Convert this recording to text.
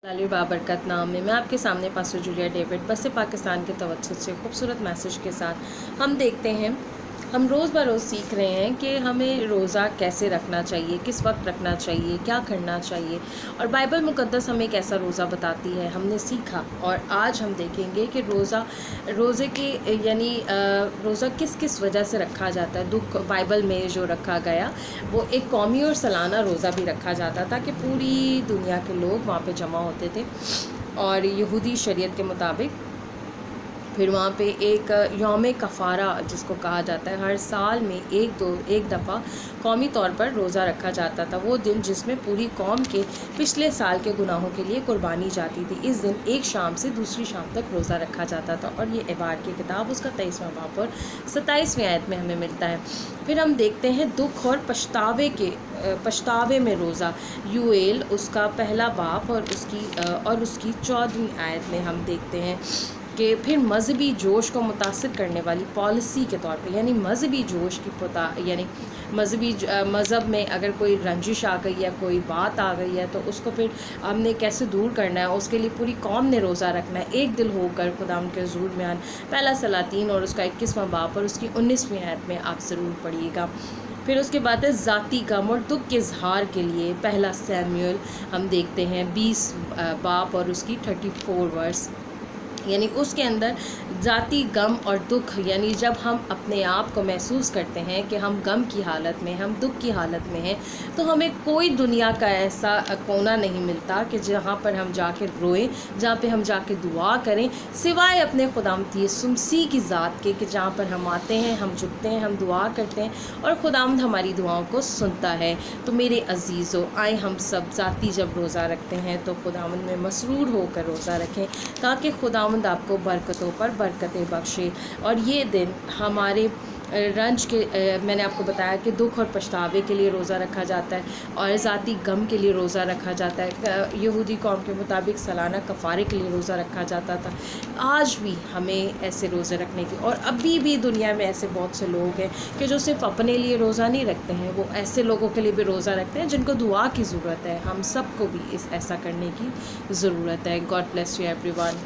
लाली बाबरकत नाम में मैं आपके सामने पास्टर जूलिया डेविड बस पाकिस्तान के तवज्जुह से खूबसूरत मैसेज के साथ हम देखते हैं। हम रोज़ बरोज़ सीख रहे हैं कि हमें रोज़ा कैसे रखना चाहिए, किस वक्त रखना चाहिए, क्या करना चाहिए, और बाइबल मुक़द्दस हमें एक ऐसा रोज़ा बताती है। हमने सीखा और आज हम देखेंगे कि रोज़े के रोज़ा किस किस वजह से रखा जाता है। दुख बाइबल में जो रखा गया वो एक कौमी और सालाना रोज़ा भी रखा जाता था कि पूरी दुनिया के लोग वहाँ पे जमा होते थे और यहूदी शरीयत के मुताबिक फिर वहाँ पे एक यौम कफ़ारा जिसको कहा जाता है, हर साल में एक दफ़ा कौमी तौर पर रोज़ा रखा जाता था। वो दिन जिसमें पूरी कौम के पिछले साल के गुनाहों के लिए कुर्बानी जाती थी। इस दिन एक शाम से दूसरी शाम तक रोज़ा रखा जाता था और ये इबार की किताब उसका 23वां बाब और 27वीं आयत में हमें मिलता है। फिर हम देखते हैं दुख और पछतावे में रोज़ा, यूएल उसका पहला बाब और उसकी 14वीं आयत में हम देखते हैं कि फिर मज़हबी जोश को मुतासिर करने वाली पॉलिसी के तौर पे, यानी मज़हबी जोश की मज़हब में अगर कोई रंजिश आ गई है, कोई बात आ गई है, तो उसको फिर हमने कैसे दूर करना है, उसके लिए पूरी कौम ने रोज़ा रखना है एक दिल होकर खुदा के हुज़ूर में पहला सलातीन और उसका 21वां बाब और उसकी 19वीं आयत में आप ज़रूर पढ़िएगा। फिर उसके बाद है ज़ाती गम और दुख के इजहार के लिए पहला सैमुएल हम देखते हैं 20 बाब और उसकी 34 वर्स, यानी उसके अंदर ज़ाती गम और दुख, यानी जब हम अपने आप को महसूस करते हैं कि हम गम की हालत में, हम दुख की हालत में हैं, तो हमें कोई दुनिया का ऐसा कोना नहीं मिलता कि जहाँ पर हम जाकर रोएं, जहाँ पे हम जाके दुआ करें, सिवाय अपने खुदावंद यीशु मसीह की ज़ात के, कि जहाँ पर हम आते हैं, हम झुकते हैं, हम दुआ करते हैं और खुदावंद हमारी दुआओं को सुनता है। तो मेरे अजीज़ों, आए हम सब ज़ाती जब रोज़ा रखते हैं तो खुदावंद में मसरूर होकर रोज़ा रखें ताकि खुदावंद आपको बरकतों पर बरकतें बख्शे। और ये दिन हमारे रंज के मैंने आपको बताया कि दुख और पछतावे के लिए रोज़ा रखा जाता है और ज़ाती गम के लिए रोज़ा रखा जाता है। यहूदी कौम के मुताबिक सालाना कफ़ारे के लिए रोज़ा रखा जाता था। आज भी हमें ऐसे रोज़े रखने की, और अभी भी दुनिया में ऐसे बहुत से लोग हैं कि जो सिर्फ अपने लिए रोज़ा नहीं रखते हैं, वो ऐसे लोगों के लिए भी रोज़ा रखते हैं जिनको दुआ की ज़रूरत है। हम सबको भी ऐसा करने की ज़रूरत है। God bless you everyone.